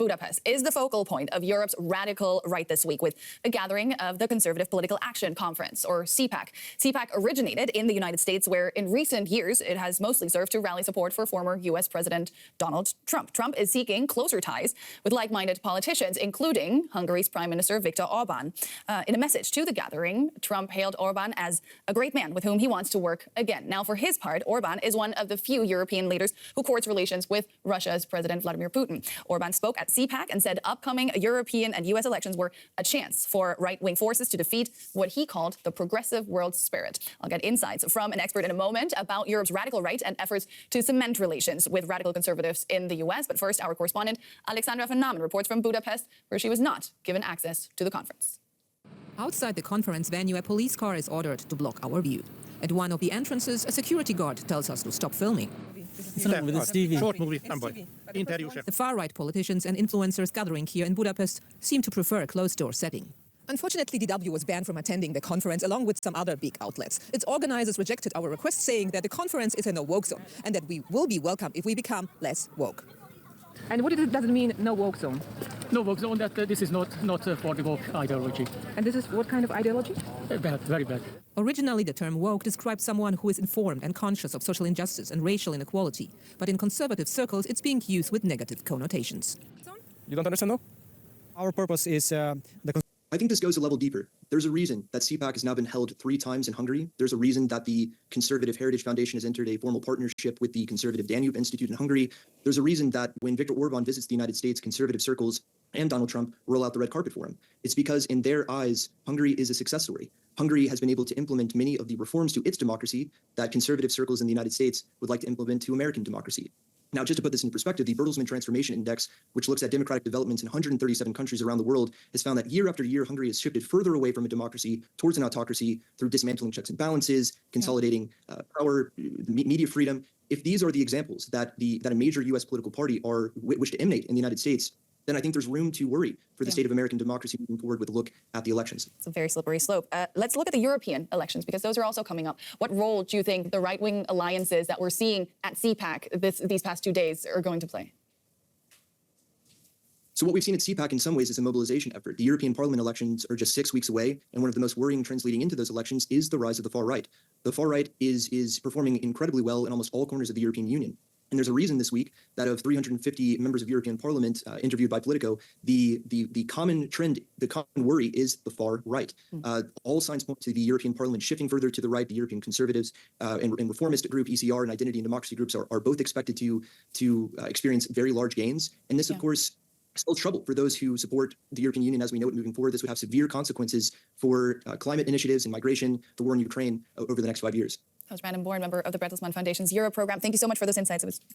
Budapest is the focal point of Europe's radical right this week with a gathering of the Conservative Political Action Conference, or CPAC. CPAC originated in the United States, where in recent years it has mostly served to rally support for former U.S. President Donald Trump. Trump is seeking closer ties with like-minded politicians, including Hungary's Prime Minister Victor Orban. In a message to the gathering, Trump hailed Orban as a great man with whom he wants to work again. Now, for his part, Orban is one of the few European leaders who courts relations with Russia's President Vladimir Putin. Orban spoke at CPAC and said upcoming European and U.S. elections were a chance for right-wing forces to defeat what he called the progressive world spirit. I'll get insights from an expert in a moment about Europe's radical right and efforts to cement relations with radical conservatives in the U.S. But first, our correspondent Alexandra van Namen reports from Budapest, where she was not given access to the conference. Outside the conference venue, a police car is ordered to block our view. At one of the entrances, a security guard tells us to stop filming. The far-right politicians and influencers gathering here in Budapest seem to prefer a closed-door setting. Unfortunately, DW was banned from attending the conference along with some other big outlets. Its organizers rejected our request, saying that the conference is a no-woke zone and that we will be welcome if we become less woke. And what does it mean, no woke zone? No woke zone, that this is not for the woke ideology. And this is what kind of ideology? Bad, very bad. Originally, the term woke describes someone who is informed and conscious of social injustice and racial inequality. But in conservative circles, it's being used with negative connotations. You don't understand, no? Our purpose is I think this goes a level deeper. There's a reason that CPAC has now been held 3 times in Hungary. There's a reason that the Conservative Heritage Foundation has entered a formal partnership with the Conservative Danube Institute in Hungary. There's a reason that when Victor Orban visits the United States, conservative circles and Donald Trump roll out the red carpet for him. It's because in their eyes, Hungary is a success story. Hungary has been able to implement many of the reforms to its democracy that conservative circles in the United States would like to implement to American democracy. Now, just to put this in perspective, the Bertelsmann Transformation Index, which looks at democratic developments in 137 countries around the world, has found that year after year, Hungary has shifted further away from a democracy towards an autocracy through dismantling checks and balances, consolidating power, media freedom. If these are the examples that a major U.S. political party wish to emanate in the United States, then I think there's room to worry for the state of American democracy moving forward with a look at the elections. It's a very slippery slope. Let's look at the European elections, because those are also coming up. What role do you think the right-wing alliances that we're seeing at CPAC these past 2 days are going to play? So what we've seen at CPAC in some ways is a mobilization effort. The European Parliament elections are just 6 weeks away, and one of the most worrying trends leading into those elections is the rise of the far right. The far right is performing incredibly well in almost all corners of the European Union. And there's a reason this week that of 350 members of European Parliament interviewed by Politico, the common trend, the common worry is the far right. All signs point to the European Parliament shifting further to the right. The European conservatives and reformist group ECR and identity and democracy groups are both expected to experience very large gains. And this, of course, spells trouble for those who support the European Union as we know it moving forward. This would have severe consequences for climate initiatives and migration, the war in Ukraine over the next 5 years. That was Brandon Bourne, member of the Bertelsmann Foundation's Euro program. Thank you so much for those insights. It was